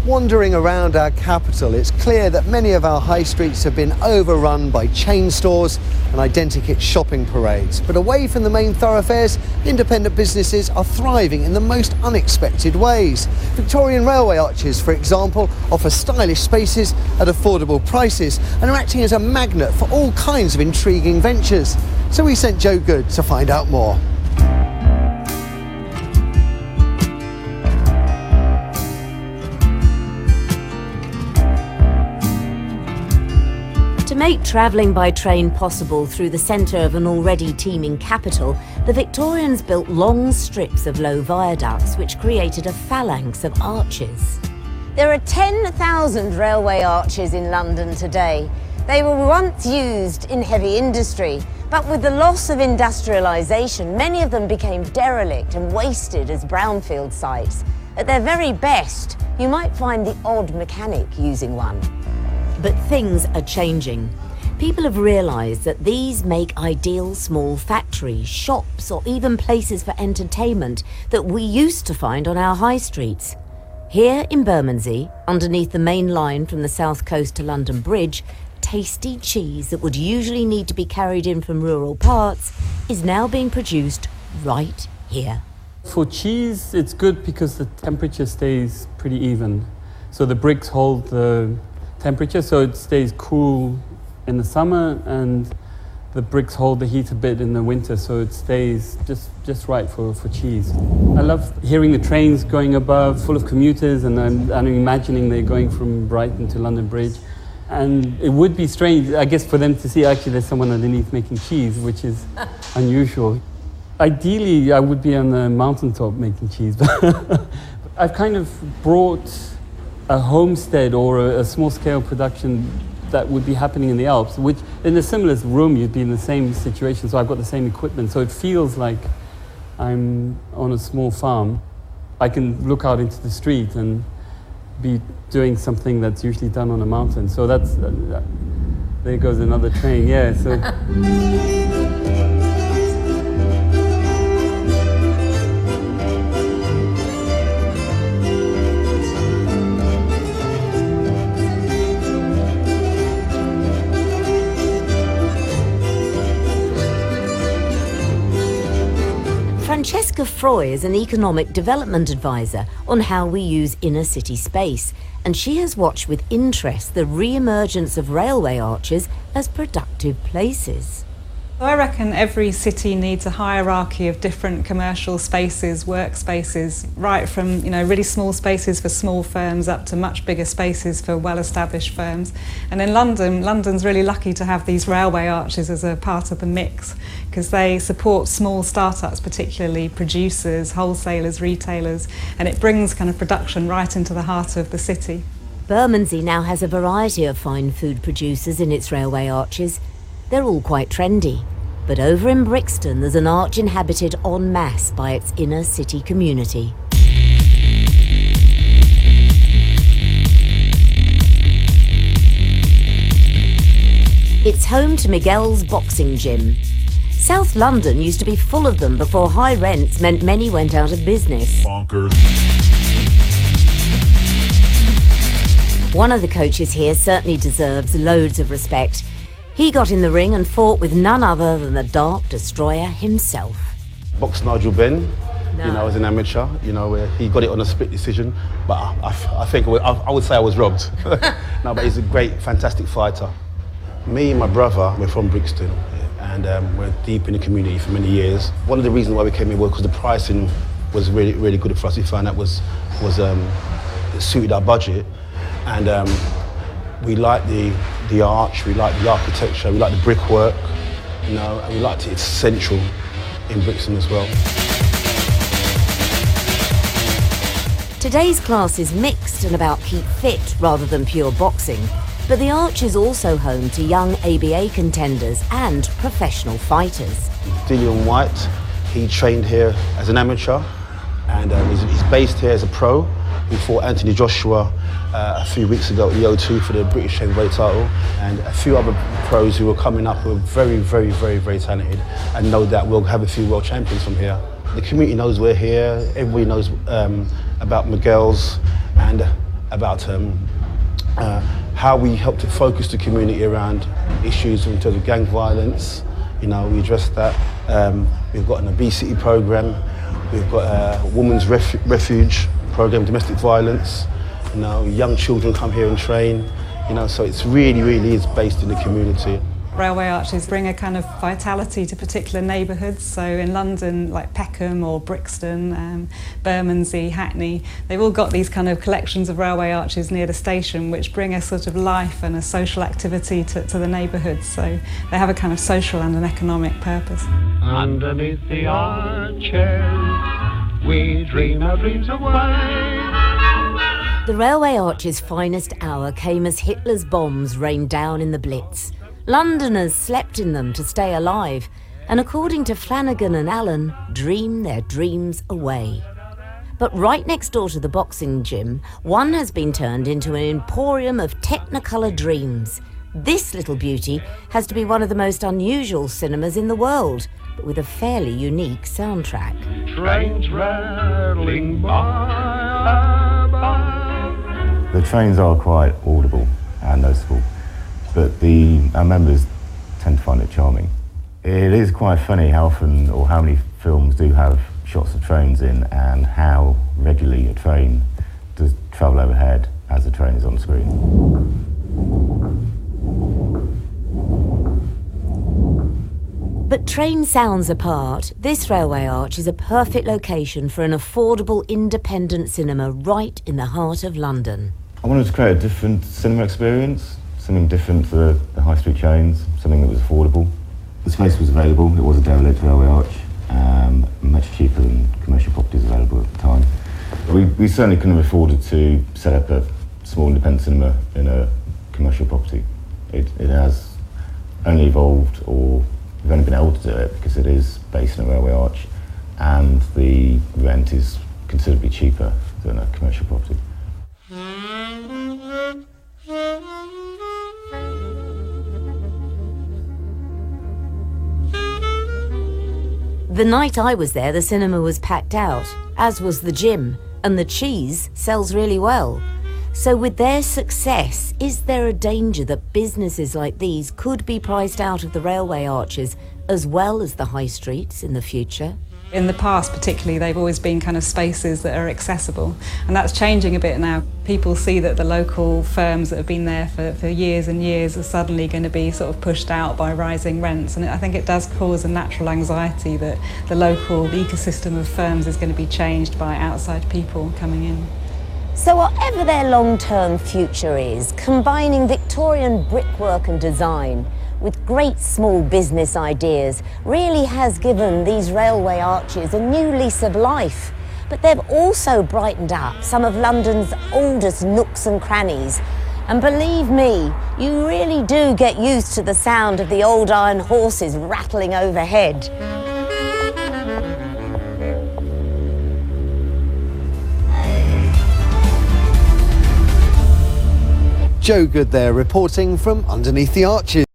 Wandering around our capital, it's clear that many of our high streets have been overrun by chain stores and identikit shopping parades. But away from the main thoroughfares, independent businesses are thriving in the most unexpected ways. Victorian railway arches, for example, offer stylish spaces at affordable prices and are acting as a magnet for all kinds of intriguing ventures. So we sent Joe Good to find out more. To make travelling by train possible through the centre of an already teeming capital, the Victorians built long strips of low viaducts which created a phalanx of arches. There are 10,000 railway arches in London today. They were once used in heavy industry, but with the loss of industrialisation, many of them became derelict and wasted as brownfield sites. At their very best, you might find the odd mechanic using one. But things are changing. People have realised that these make ideal small factories, shops, or even places for entertainment that we used to find on our high streets. Here in Bermondsey, underneath the main line from the South Coast to London Bridge, tasty cheese that would usually need to be carried in from rural parts is now being produced right here. For cheese, it's good because the temperature stays pretty even. So the bricks hold the temperature, so it stays cool in the summer, and the bricks hold the heat a bit in the winter, so it stays just right for cheese. I love hearing the trains going above, full of commuters, and I'm imagining they're going from Brighton to London Bridge. And it would be strange, I guess, for them to see actually there's someone underneath making cheese, which is unusual. Ideally, I would be on the mountaintop making cheese, but I've kind of brought a homestead or a small-scale production that would be happening in the Alps, which in a similar room you'd be in the same situation, so I've got the same equipment, so it feels like I'm on a small farm. I can look out into the street and be doing something that's usually done on a mountain, so that's, there goes another train, yeah. So. Franchesca Froy is an economic development advisor on how we use inner city space, and she has watched with interest the re-emergence of railway arches as productive places. I reckon every city needs a hierarchy of different commercial spaces, workspaces, right from really small spaces for small firms up to much bigger spaces for well-established firms. And in London's really lucky to have these railway arches as a part of the mix, because they support small startups, particularly producers, wholesalers, retailers, and it brings kind of production right into the heart of the city. Bermondsey now has a variety of fine food producers in its railway arches. They're all quite trendy, but over in Brixton there's an arch inhabited en masse by its inner city community. It's home to Miguel's boxing gym. South London used to be full of them before high rents meant many went out of business. Bonkers. One of the coaches here certainly deserves loads of respect. He got in the ring and fought with none other than the Dark Destroyer himself. Boxed Nigel Benn, as an amateur, where he got it on a split decision, but I think I would say I was robbed. No, but he's a great, fantastic fighter. Me and my brother, we're from Brixton, and we're deep in the community for many years. One of the reasons why we came here was because the pricing was really, really good for us. We found that it suited our budget, and we liked the arch, we liked the architecture, we liked the brickwork, and we liked it's central in Brixton as well. Today's class is mixed and about keep fit rather than pure boxing, but the arch is also home to young ABA contenders and professional fighters. Dillian White, he trained here as an amateur, and he's based here as a pro. He fought Anthony Joshua a few weeks ago at the O2 for the British heavyweight title, and a few other pros who are coming up who are very, very, very, very talented, and no doubt we'll have a few world champions from here. The community knows we're here, everybody knows about Miguel's, and about how we help to focus the community around issues in terms of gang violence. You know, we address that. We've got an obesity program. We've got a women's refuge program, domestic violence. You know, young children come here and train. You know, so it's really is based in the community. Railway arches bring a kind of vitality to particular neighbourhoods. So in London, like Peckham or Brixton, Bermondsey, Hackney, they've all got these kind of collections of railway arches near the station which bring a sort of life and a social activity to the neighbourhoods. So they have a kind of social and an economic purpose. Underneath the arches, we dream our dreams away. The railway arch's finest hour came as Hitler's bombs rained down in the Blitz. Londoners slept in them to stay alive, and according to Flanagan and Allen, dream their dreams away. But right next door to the boxing gym, one has been turned into an emporium of Technicolor Dreams. This little beauty has to be one of the most unusual cinemas in the world, but with a fairly unique soundtrack. Trains rattling by above. The trains are quite audible and noticeable, but our members tend to find it charming. It is quite funny how often or how many films do have shots of trains in, and how regularly a train does travel overhead as the train is on screen. But train sounds apart, this railway arch is a perfect location for an affordable independent cinema right in the heart of London. I wanted to create a different cinema experience, something different for the high street chains, something that was affordable. The space was available, it was a derelict railway arch, much cheaper than commercial properties available at the time. We certainly couldn't have afforded to set up a small independent cinema in a commercial property. It has only evolved, or we've only been able to do it because it is based in a railway arch, and the rent is considerably cheaper than a commercial property. The night I was there, the cinema was packed out, as was the gym, and the cheese sells really well. So with their success, is there a danger that businesses like these could be priced out of the railway arches as well as the high streets in the future? In the past particularly, they've always been kind of spaces that are accessible, and that's changing a bit now. People see that the local firms that have been there for years and years are suddenly going to be sort of pushed out by rising rents, and I think it does cause a natural anxiety that the local ecosystem of firms is going to be changed by outside people coming in. So whatever their long-term future is, combining Victorian brickwork and design with great small business ideas really has given these railway arches a new lease of life. But they've also brightened up some of London's oldest nooks and crannies. And believe me, you really do get used to the sound of the old iron horses rattling overhead. Joe Good there, reporting from underneath the arches.